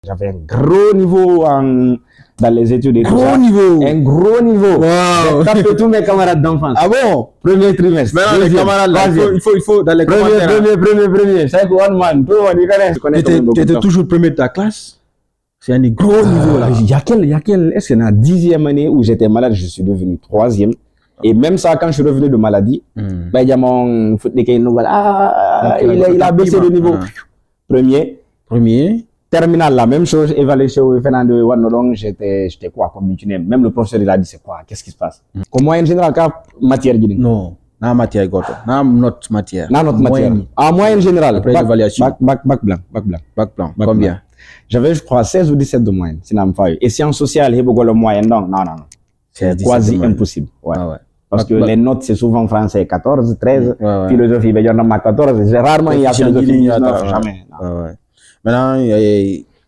J'avais un gros niveau dans les études et tout ça. Un gros niveau. Wow. J'ai tapé tous mes camarades d'enfance. Ah bon? Premier trimestre. Maintenant, les camarades là, il faut dans les commentaires. Premier. C'est one man. Tout le monde connaît. Tu étais toujours premier de ta classe? C'est un gros niveau là. Il y a quel, est-ce qu'il y a une 10e année où j'étais malade, je suis devenu 3e. Et même ça, quand je suis revenu de maladie, il y a mon foot de nouvelle. Il a baissé de niveau. Premier. Terminal, la même chose, évaluation, Fernando Wanodong, j'étais quoi comme mutuné. Même le professeur, il a dit, c'est quoi, qu'est-ce qui se passe? Comme moyenne générale, matière? Non, non matière, notre matière. Non, notre matière. En moyenne générale. Après l'évaluation. Bac blanc. Bac blanc, combien? J'avais, je crois, 16 ou 17 de moyenne, c'est n'importe. Et sciences sociales, il y a le moyenne, donc, non. C'est quasi impossible. Ouais. Ah ouais. Parce que les notes, c'est souvent français, 14, 13, philosophie, il y en a 14, rarement il y a philosophie, 19, jamais. Maintenant,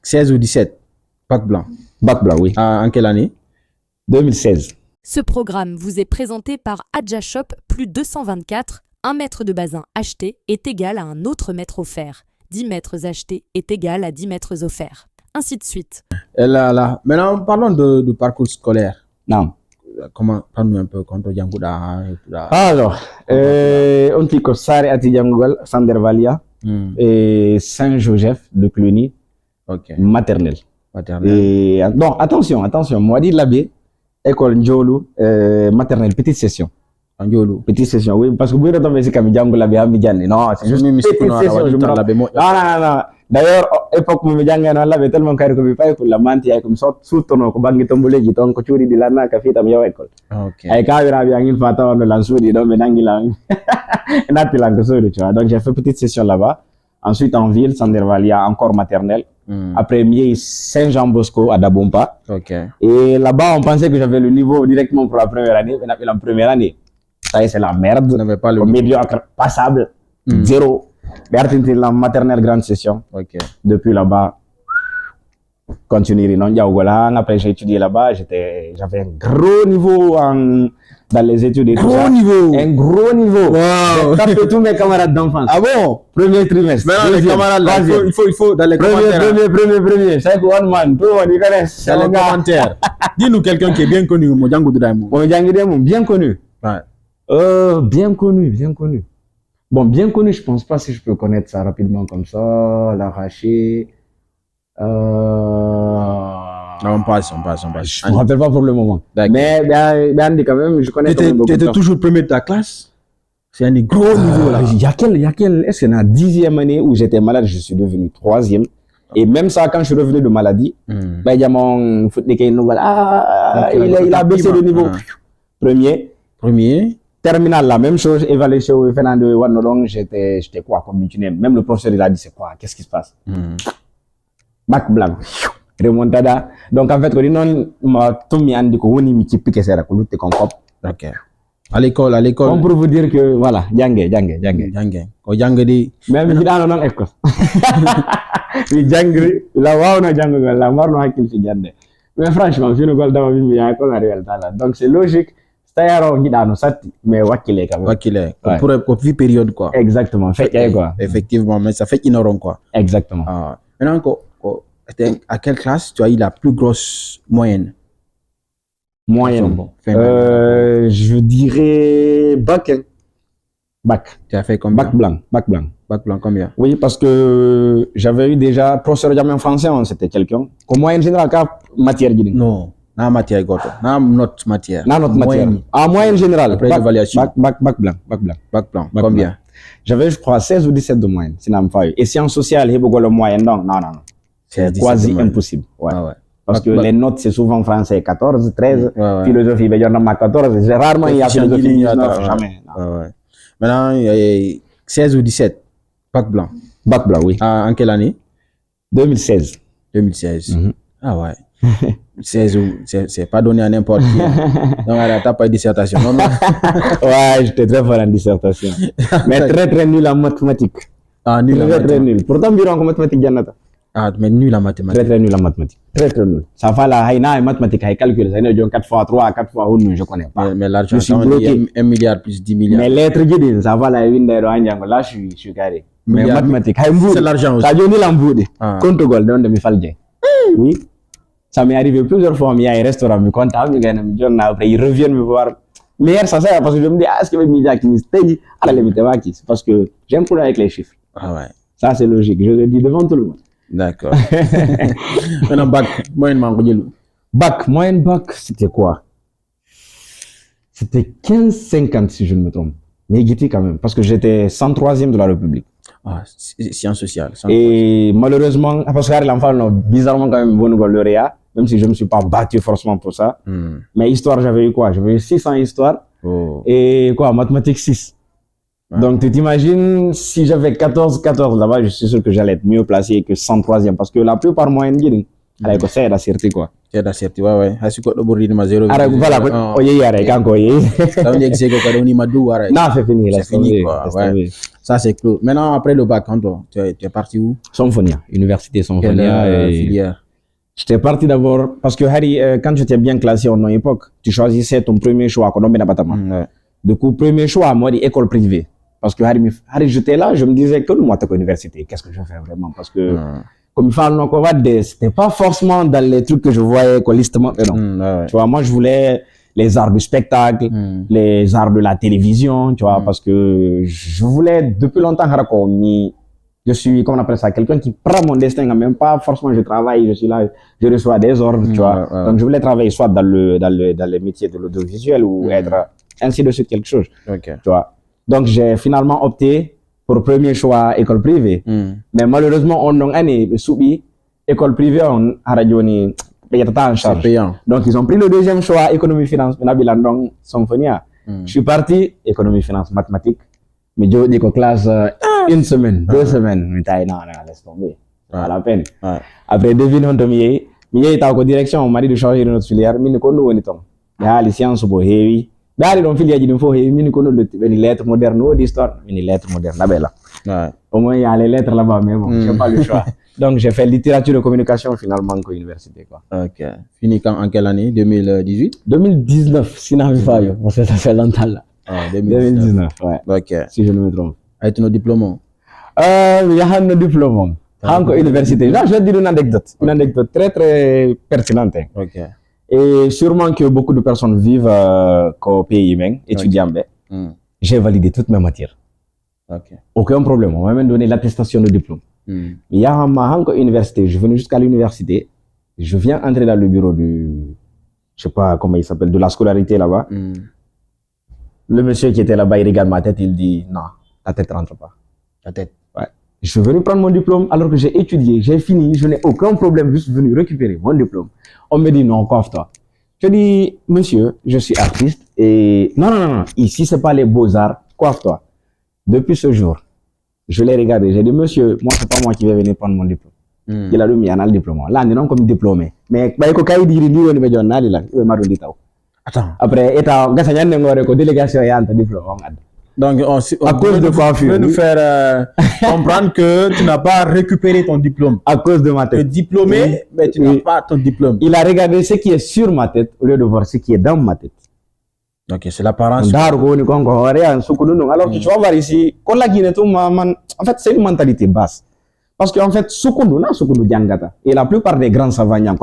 16 ou 17, bac blanc. Bac blanc, oui. En quelle année? 2016. Ce programme vous est présenté par Adja Shop plus 224. 1 mètre de bazin acheté est égal à un autre mètre offert. 10 mètres achetés est égal à 10 mètres offerts. Ainsi de suite. Là. Maintenant, parlons de parcours scolaire. Non. Comment, parle-nous un peu contre Djangoula. Alors, on dit que Sari Ati Djangoul, Sandervalia. Et Saint-Joseph de Cluny, maternelle. Et donc attention, moi dit l'abbé, école Ndjolu, maternelle, petite session. Petite session, oui, parce que vous êtes tombé comme Django l'abbé à Midjane. Non, c'est juste petite session. Non. D'ailleurs, époque où Midjane on l'avait tellement carré que pas pour la mantie comme ça, surtout nos bangi tombole qui ton couturi de lana café tam yo école. OK. Ay ka wira bi ngin fata on lansudi do me nangila. Donc j'ai fait petite session là-bas. Ensuite en ville, Sandervalia, encore maternelle. Après Saint-Jean-Bosco à Dabompa. Et là-bas, on pensait que j'avais le niveau directement pour la première année. On a fait la première année. Ça y est, c'est la merde. Vous n'avez pas le médiocre, passable, zéro. Mais la maternelle grande session. Depuis là-bas, continuer. Après j'ai étudié là-bas, j'avais un gros niveau dans les études et tout ça. Un gros niveau. Wow. J'ai tapé tous mes camarades d'enfance. Ah bon? Premier trimestre. Maintenant, les camarades là, il faut dans les commentaires. Premier. C'est one man. Tout le monde connaît. Dans les commentaires. Dis-nous quelqu'un qui est bien connu, Mojango Daimou. Bien connu. Ouais. Bien connu. Bon, bien connu, je pense pas si je peux connaître ça rapidement comme ça, l'arracher. On passe. Je me rappelle pas pour le moment. Mais quand même, je connais. Tu étais toujours premier de ta classe? C'est un gros niveau là. Il y a quel, est-ce qu'il y a une 10e année où j'étais malade, je suis devenu 3e. Et même ça, quand je suis revenu de maladie, il y a mon foot de nouvelle. Il a baissé de niveau. Premier. Terminal, la même chose, évaluation, Fernando Wanodong, j'étais quoi comme mutuné. Même le professeur, il a dit, c'est quoi, qu'est-ce qui se passe? Bac blanc. Remontada. Donc en fait, tout le monde dit que on est petit piqué c'est la couleur de concop. OK. À l'école. On peut vous dire que voilà, djangé. Ko jangé même si dans non école. Oui djangé, la waaw na jang la marno hakil ci jande. Mais franchement, je ne gol dama bi ya ko na réel tala. Donc c'est logique. C'est-à-dire on gidano sati mais wakilé quand même. Wakilé. Pour vie période quoi. Exactement. Fait quoi. Effectivement, mais ça fait ignorant quoi. Exactement. Maintenant à quelle classe tu as eu la plus grosse moyenne? Je dirais bac. Tu as fait combien? Bac blanc. Bac blanc combien? Oui, parce que j'avais eu déjà professeur de français, c'était quelqu'un. Comme moyenne générale, matière. Non, matière notre matière. Notre matière. En moyenne générale. Après l'évaluation. Bac blanc. Bac blanc. Combien? J'avais, je crois, 16 ou 17 de moyenne, c'est n'importe. Et sciences sociales, il y a le moyenne, donc non. C'est quasi impossible. Ouais. Parce que les notes, c'est souvent français, 14, 13, philosophie, il y en a 14, rarement il y a philosophie, 19, jamais. Maintenant, 16 ou 17, bac blanc. Bac blanc, oui. En quelle année? 2016. Ah ouais. 16 ou, c'est pas donné à n'importe qui. Donc, t'as pas de dissertation. Non. Ouais, j'étais très fort en dissertation. Mais très nul en mathématiques. Nul en mathématiques. Très nul. Pourtant, bilan en mathématiques, Janata. Mais nul en mathématiques. Très nul en mathématiques. Très nul. Ça va là, en mathématiques, il calcule. Ça veut dire 4 fois 3, 4 fois 1, je connais pas. Mais l'argent, c'est 1 milliard plus 10 milliards. Mais l'être guidé, ça va là, là, je suis carré. Mais mathématiques, c'est l'argent aussi. Ça dit, on est l'emboude. Compte gold, on demi falje. Oui. Ça m'est arrivé plusieurs fois, mais il y a un restaurant, me compte, après ils reviennent me voir. Mais ça sert parce que je me dis, est-ce que je vais me dire, à la limite, c'est parce que j'aime couler avec les chiffres. Ah ouais. Ça, c'est logique. Je le dis devant tout le monde. D'accord. Maintenant, Moyenne bac, c'était quoi? C'était 15,50 si je ne me trompe. Mais guetti quand même, parce que j'étais 103e de la République. Ah, sciences sociales. Et malheureusement, parce que l'enfant, bizarrement quand même, bon lauréat, même si je ne me suis pas battu forcément pour ça. Mais histoire, j'avais eu quoi? J'avais eu 600 histoires. Et quoi? Mathématiques 6. Ouais. Donc, tu t'imagines, si j'avais 14 là-bas, je suis sûr que j'allais être mieux placé que 103e. Parce que la plupart moyenne, c'est la certitude, quoi. C'est la certitude, ouais. Voilà, non, c'est fini. C'est fini, quoi. Ouais. Ça, c'est clos. Maintenant, après le bac, tu es parti où? Symphonia, université Symphonia. Quelle filière? J'étais parti d'abord, parce que Harry, quand tu étais bien classé en époque, tu choisissais ton premier choix, ouais. Du coup, premier choix, moi, école privée. Parce que Harry, j'étais là, je me disais que moi, t'es à l'université, qu'est-ce que je fais vraiment? Parce que, comme il fallait c'était pas forcément dans les trucs que je voyais holistement, non. Tu vois, moi, je voulais les arts du spectacle, les arts de la télévision, tu vois, parce que je voulais, depuis longtemps, je suis, comment on appelle ça, quelqu'un qui prend mon destin, même pas forcément je travaille, je suis là, je reçois des ordres, tu vois. Donc, je voulais travailler soit dans le métier de l'audiovisuel ou être ainsi de suite quelque chose, tu vois. Donc, j'ai finalement opté pour premier choix école privée. Mais malheureusement, on a année soubi école privée on a radioni en charge. Donc, ils ont pris le deuxième choix économie finance, donc Symphonia. Je suis parti économie finance mathématiques. Mais je dis qu'en classe une semaine, 2 semaines, mais non, laisse tomber. Pas la peine. Après, devine on tombe mais il en direction, on m'a dit de changer notre filière, mais nous connaissons les sciences pour heavy. Mais on filière d'une fois heavy, mais nous connaissons les lettres modernes ou d'histoire, les lettres modernes, la belle. Au moins il y a les lettres là-bas, mais bon, j'ai pas le choix. Donc j'ai fait littérature de communication finalement à l'université, quoi. Ok. Fini quand en quelle année? 2018? 2019, sinon ça fait longtemps là. 2019, ouais. Ok. Si je ne me trompe. Avec nos diplômes? Il y a un diplôme. Encore université. Là, je vais dire une anecdote très très pertinente. Ok. Et sûrement que beaucoup de personnes vivent qu'au pays même, étudiants. J'ai validé toutes mes matières. Ok. Aucun problème. On m'a même donné l'attestation de diplôme. Il y a encore université. Je venais jusqu'à l'université. Je viens entrer dans le bureau je sais pas comment il s'appelle, de la scolarité là-bas. Le monsieur qui était là-bas, il regarde ma tête, il dit non, ta tête rentre pas. Ta tête? Ouais. Je suis venu prendre mon diplôme alors que j'ai étudié, j'ai fini, je n'ai aucun problème, juste venu récupérer mon diplôme. On me dit non, coiffe-toi. Je dis, monsieur, je suis artiste et non, ici c'est pas les beaux-arts, coiffe-toi. Depuis ce jour, je l'ai regardé, j'ai dit, monsieur, moi c'est pas moi qui vais venir prendre mon diplôme. Il a dit, il y en a le diplôme. Là, on est non comme diplômé. Mais quand il dit, il dit, attends. Après, délégation et un diplôme. Donc, à cause de quoi tu veux nous faire comprendre que tu n'as pas récupéré ton diplôme. À cause de ma tête. Tu es diplômé, mais tu n'as pas ton diplôme. Il a regardé ce qui est sur ma tête au lieu de voir ce qui est dans ma tête. Ok, c'est l'apparence. Alors que tu vas voir ici, en fait, c'est une mentalité basse. Parce qu'en fait, Sukundu Djangata. Et la plupart des grands savants, d'ailleurs,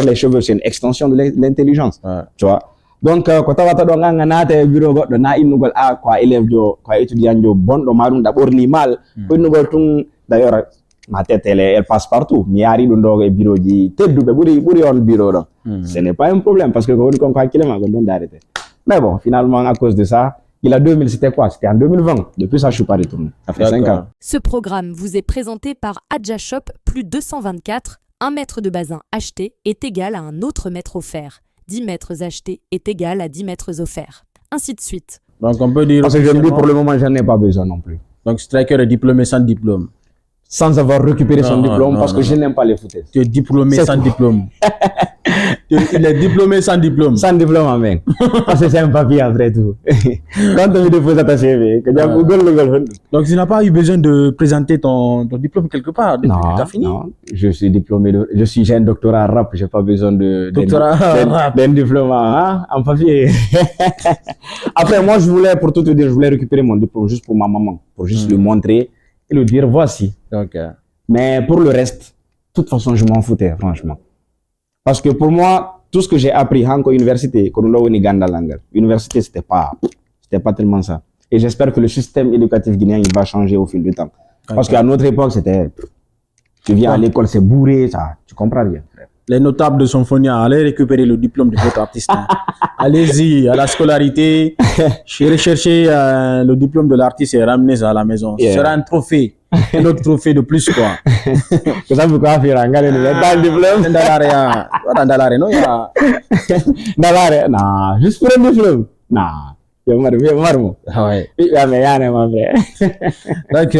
les cheveux, c'est une extension de l'intelligence. Tu vois. Donc, quand tu vas dans bureau, étudiant, mal. D'ailleurs, ma tête, elle passe partout. Ce n'est pas un problème parce que mais bon, finalement, à cause de ça, il a 2000, c'était quoi? C'était en 2020. Depuis ça, je ne suis pas retourné. Ça fait 5 ans. Ce programme vous est présenté par Adja Shop plus 224. 1 mètre de bazin acheté est égal à un autre mètre offert. 10 mètres achetés est égal à 10 mètres offerts. Ainsi de suite. Donc on peut dire... Parce que je me dis pour le moment, je n'en ai pas besoin non plus. Donc Striker est diplômé sans diplôme. Sans avoir récupéré son diplôme parce que je n'aime pas les foutaises. Tu es diplômé sans diplôme. Il est diplômé sans diplôme. Sans diplôme, amen. Parce que c'est un papier après tout. Quand tu déposes ta CV, donc tu n'as pas eu besoin de présenter ton diplôme quelque part depuis que tu as fini? Non, je suis diplômé, j'ai un doctorat rap, j'ai pas besoin d'un diplôme en papier. Après, moi, pour tout te dire, je voulais récupérer mon diplôme juste pour ma maman, pour juste lui montrer et lui dire voici. Okay. Mais pour le reste, toute façon, je m'en foutais, franchement. Parce que pour moi, tout ce que j'ai appris en université, université, c'était pas tellement ça. Et j'espère que le système éducatif guinéen, il va changer au fil du temps. Parce qu'à notre époque, c'était, tu viens à l'école, c'est bourré, ça, tu comprends rien, frère. Les notables de Symphonia, allez récupérer le diplôme de votre artiste. Hein. Allez-y, à la scolarité, recherchez le diplôme de l'artiste et ramenez ça à la maison. Ce sera un trophée, un autre trophée de plus, quoi. Que ça, pourquoi faire un gars, pas le diplôme? Dans l'area, non, il y a... Dans l'area, non, juste pour un diplôme. Non, il y a marre. Ah ouais. Il y a marre, mon frère. D'accord.